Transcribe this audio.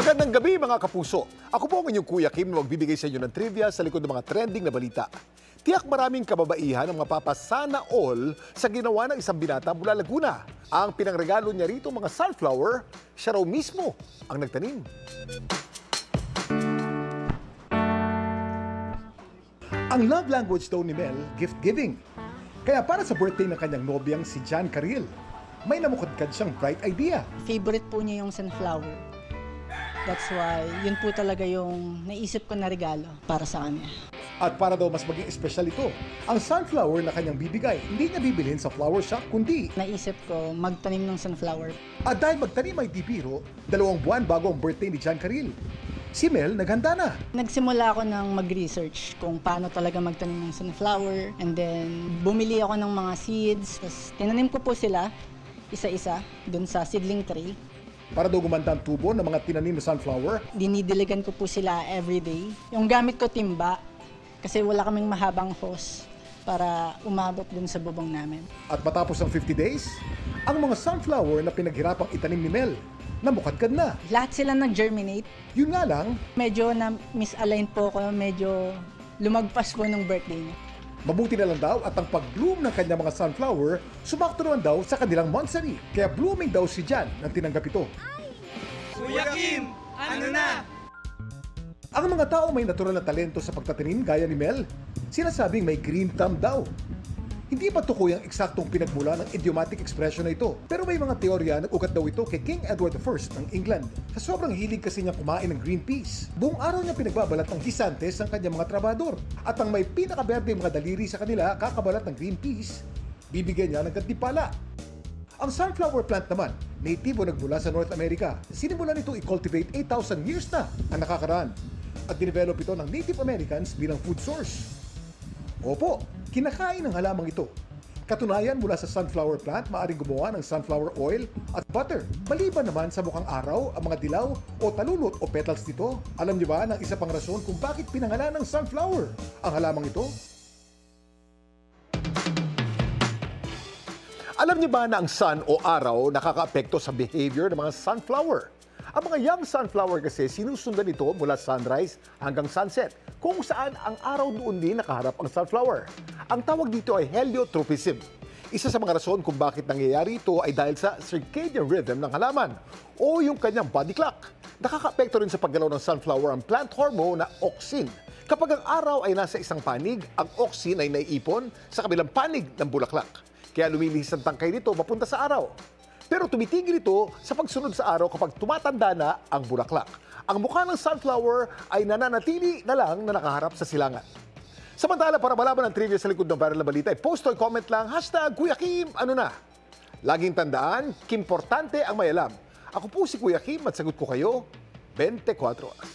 Magandang gabi mga kapuso. Ako po ang inyong Kuya Kim na magbibigay sa inyo ng trivia sa likod ng mga trending na balita. Tiyak maraming kababaihan ang mapapasana all sa ginawa ng isang binata mula Laguna. Ang pinangregalo niya rito mga sunflower, siya raw mismo ang nagtanim. Ang love language daw ni Mel, gift-giving. Kaya para sa birthday ng kanyang nobyang si John Carril, may namukadkad siyang bright idea. Favorite po niya yung sunflower. That's why, yun po talaga yung naisip ko na regalo para sa kanya. At para daw mas maging espesyal ito, ang sunflower na kanyang bibigay, hindi niya bibilhin sa flower shop, kundi... Naisip ko magtanim ng sunflower. At dahil magtanim ay di biro, 2 buwan bago ang birthday ni John Carril, si Mel naghanda na. Nagsimula ako ng mag-research kung paano talaga magtanim ng sunflower. And then, bumili ako ng mga seeds. Tapos, tinanim ko po sila, isa-isa, dun sa seedling tray. Para daw gumanda ang tubo ng mga tinanim na sunflower, Dinidiligan ko po sila everyday. Yung gamit ko timba, kasi wala kaming mahabang hose para umabot dun sa bubong namin. at matapos ang 50 days, ang mga sunflower na pinaghirapang itanim ni Mel, namukadkad na. Lahat sila nag-germinate. Yun nga lang, Medyo na misalign po ako, medyo lumagpas po nung birthday niya. mabuti na lang daw at ang pag-bloom ng kanyang mga sunflower, sumakto naman daw sa kanilang monthsary. Kaya blooming daw si John nang tinanggap ito. Kuya Kim, ano na? Ang mga tao may natural na talento sa pagtatanim gaya ni Mel, sinasabing may green thumb daw. Hindi pa tukoy ang eksaktong pinagmula ng idiomatic expression na ito, pero may mga teorya na ugat daw ito kay King Edward I ng England. Sa sobrang hilig kasi niya kumain ng green peas, buong araw niya pinagbabalat ng gisantes ang kanyang mga trabador. At ang may pinakaberde mga daliri sa kanila kakabalat ng green peas, bibigyan niya ng gantimpala. Ang sunflower plant naman, natibo nagmula sa North America. Sinimulan nito i-cultivate 8,000 years na ang nakakaraan. At dinevelop ito ng Native Americans bilang food source. Opo, kinakain ang halamang ito. Katunayan, mula sa sunflower plant, maaaring gumawa ng sunflower oil at butter. Maliban naman sa mukhang araw, ang mga dilaw o talulot o petals nito. Alam niyo ba ng isa pang rason kung bakit pinangalan ng sunflower ang halamang ito? Alam niyo ba na ang sun o araw nakakaapekto sa behavior ng mga sunflower? Ang mga young sunflower kasi sinusundan ito mula sunrise hanggang sunset, kung saan ang araw doon din nakaharap ang sunflower. Ang tawag dito ay heliotropism. Isa sa mga rason kung bakit nangyayari ito ay dahil sa circadian rhythm ng halaman o yung kanyang body clock. Nakakaapekto rin sa paggalaw ng sunflower ang plant hormone na auxin. Kapag ang araw ay nasa isang panig, ang auxin ay naiipon sa kabilang panig ng bulaklak. Kaya lumilihis ang tangkay nito papunta sa araw. Pero tumitigil ito sa pagsunod sa araw kapag tumatanda na ang bulaklak. Ang mukha ng sunflower ay nananatili na lang na nakaharap sa silangan. Samantala, para malaman ang trivia sa likod ng viral na balita, post o comment lang, #Kuya Kim, ano na? Laging tandaan, kimportante ang may alam. Ako po si Kuya Kim at sagot ko kayo 24 oras.